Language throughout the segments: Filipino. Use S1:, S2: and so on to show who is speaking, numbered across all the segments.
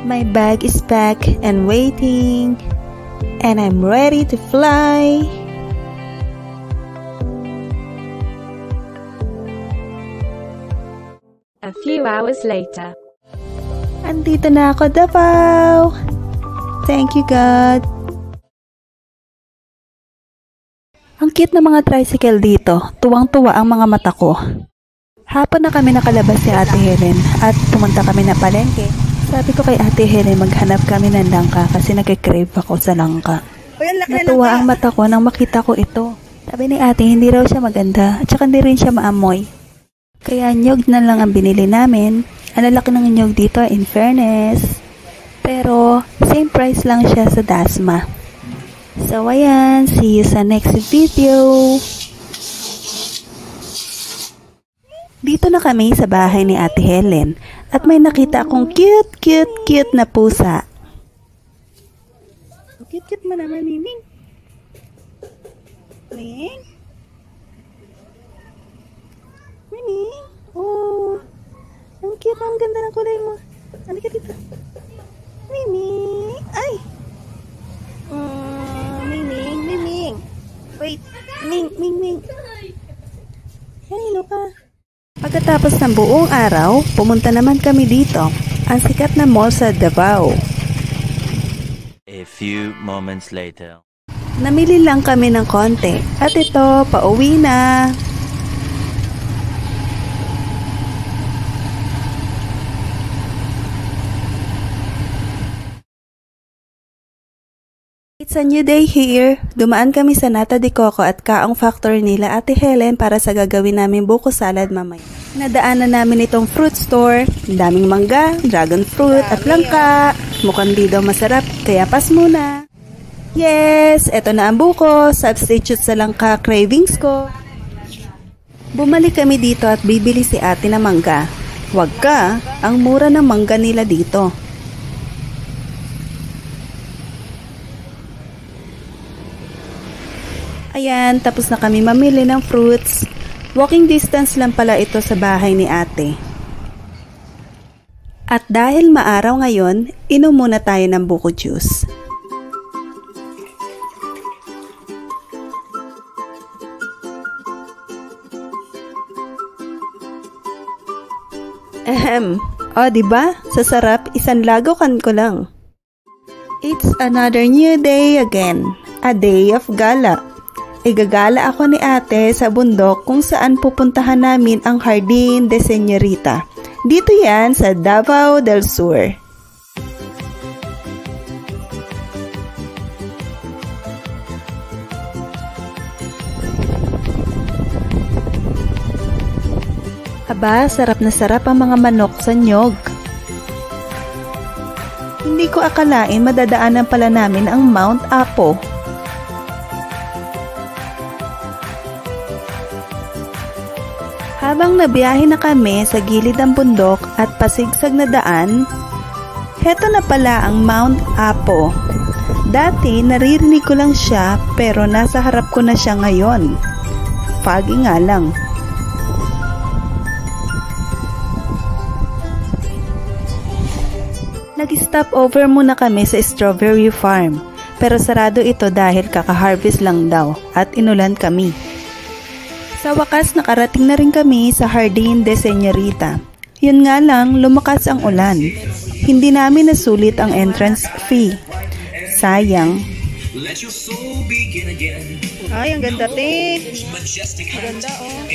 S1: My bag is packed and waiting, and I'm ready to fly.
S2: A few hours later.
S1: Andito na ako, Davao! Thank you, God! Ang cute na mga tricycle dito, tuwang-tuwa ang mga mata ko. Hapon na kami nakalabas ni Ate Helen at pumunta kami na palengke. Sabi ko kay Ate Helen maghanap kami ng langka kasi nag-crave ako sa langka. Natuwa ang mata ko nang makita ko ito. Sabi ni Ate hindi raw siya maganda at saka hindi rin siya maamoy. Kaya nyog na lang ang binili namin. Ang lalaki ng nyog dito in fairness. Pero same price lang siya sa Dasma. So ayan, see you sa next video. Dito na kami sa bahay ni Ate Helen at may nakita akong cute na pusa. Cute mo naman, Miming. Miming? Miming? Oh, ang cute, ang ganda ng kulay mo. Halika dito. Miming? Ay! Ming. Wait. Ming. Kanino ka? Pagkatapos ng buong araw, pumunta naman kami dito, ang sikat na mall sa Davao.
S3: A few moments later.
S1: Namili lang kami ng konti at ito, pauwi na. It's a new day here. Dumaan kami sa Nata de Coco at Kaong Factory nila Ate Helen para sa gagawin namin buko salad mamaya. Nadaanan namin itong fruit store. Daming mangga, dragon fruit at langka. Mukhang di daw masarap, kaya pas muna. Yes, eto na ang buko. Substitute sa langka cravings ko. Bumalik kami dito at bibili si ate ng mangga. Wag ka, ang mura ng mangga nila dito. Ayan, tapos na kami mamili ng fruits. Walking distance lang pala ito sa bahay ni ate. At dahil maaraw ngayon, inom muna tayo ng buko juice. O, diba? Sa sarap, isang lagokan ko lang. It's another new day again. A day of gala. Igagala ako ni ate sa bundok kung saan pupuntahan namin ang Jardín de Señorita. Dito yan sa Davao del Sur. Aba, sarap na sarap ang mga manok sa nyog. Hindi ko akalain madadaanan pala namin ang Mount Apo. Habang nabiyahe na kami sa gilid ng bundok at pasigsag na daan, heto na pala ang Mount Apo. Dati naririnig ko lang siya pero nasa harap ko na siya ngayon. Foggy nga lang. Nag-stop over muna kami sa strawberry farm pero sarado ito dahil kaka-harvest lang daw at inulan kami. Sa wakas, nakarating na rin kami sa Jardín de Señorita. Yun nga lang, lumakas ang ulan. Hindi namin nasulit ang entrance fee. Sayang. Ay, ang ganda, Tate. Ang ganda, oh.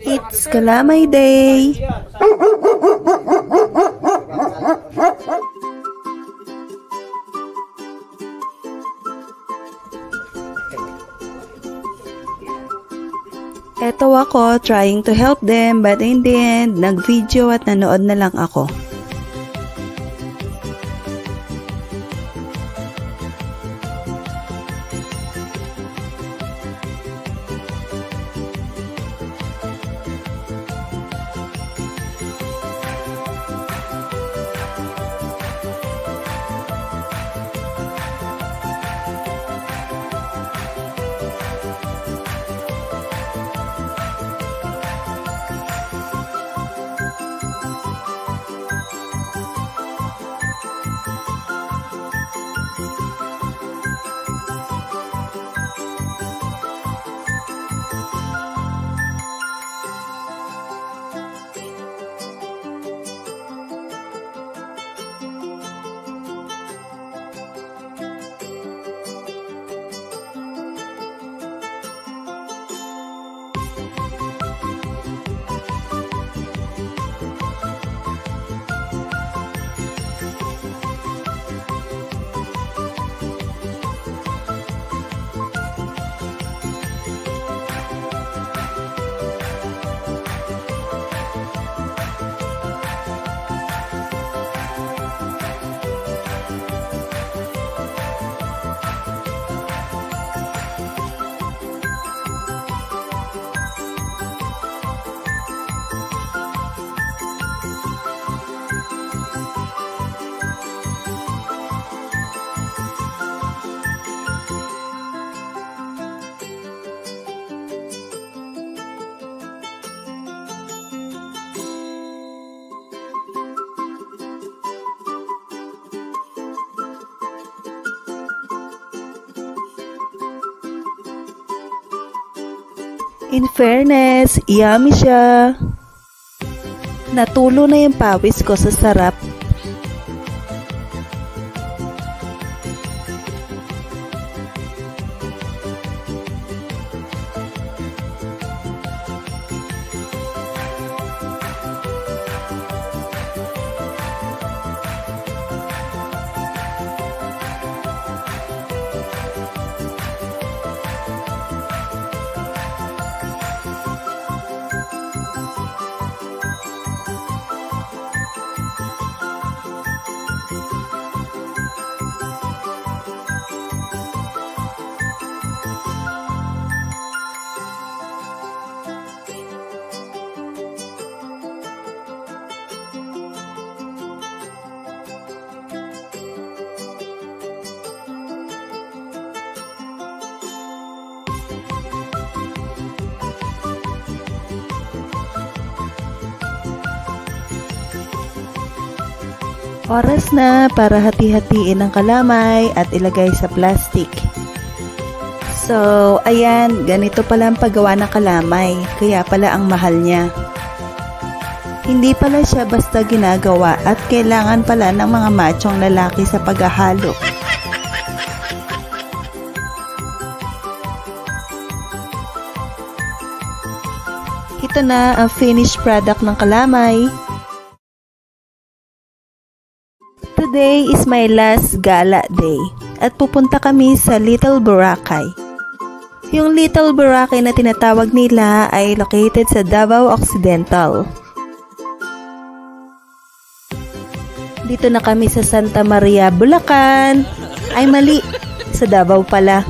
S1: It's Kalamay Day! Eto ako, trying to help them, but in the end, nag-video at nanood na lang ako. In fairness, yummy siya. Natulo na yung pawis ko sa sarap. Oras na para hati-hatiin ang kalamay at ilagay sa plastic. So, ayan, ganito pala ang paggawa ng kalamay, kaya pala ang mahal niya. Hindi pala siya basta ginagawa at kailangan pala ng mga machong lalaki sa paghahalo. Ito na ang finished product ng kalamay. Today is my last gala day at pupunta kami sa Little Boracay. Yung Little Boracay na tinatawag nila ay located sa Davao Occidental. Dito na kami sa Santa Maria, Bulacan. Ay mali, sa Davao pala.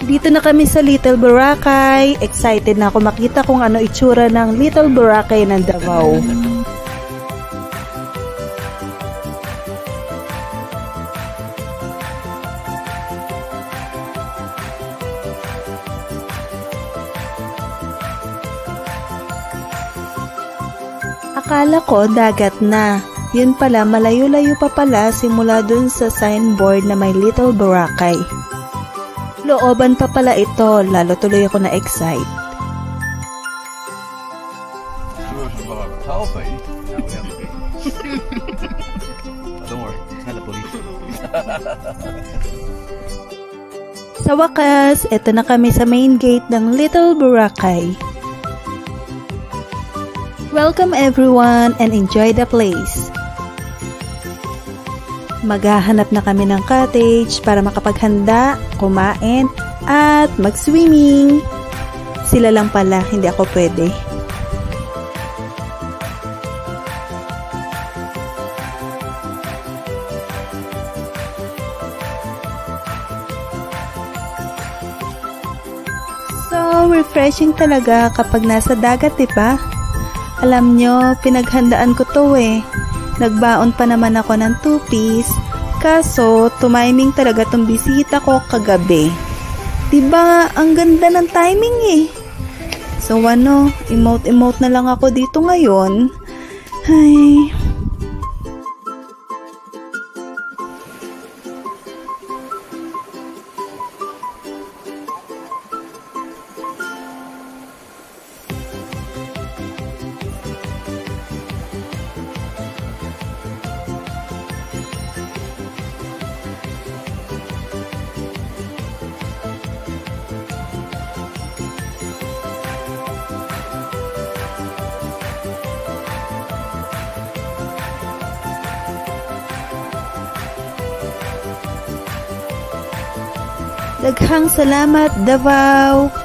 S1: Dito na kami sa Little Boracay. Excited na ako makita kung ano itsura ng Little Boracay ng Davao. Akala ko dagat na. Yun pala, malayo-layo pa pala simula dun sa signboard na may Little Boracay. Looban pa pala ito, lalo tuloy ako na-excite.
S4: Don't worry, it's not the police.
S1: Sa wakas, eto na kami sa main gate ng Little Boracay. Welcome everyone and enjoy the place. Maghahanap na kami ng cottage para makapaghanda, kumain, at mag-swimming. Sila lang pala, hindi ako pwede. So, refreshing talaga kapag nasa dagat, diba? Alam nyo, pinaghandaan ko to eh. Nagbaon pa naman ako ng 2-piece. Kaso, tumiming talaga tong bisita ko kagabi. Diba, ang ganda ng timing eh. So ano, emote-emote na lang ako dito ngayon. Ay... Daghang salamat, Davao!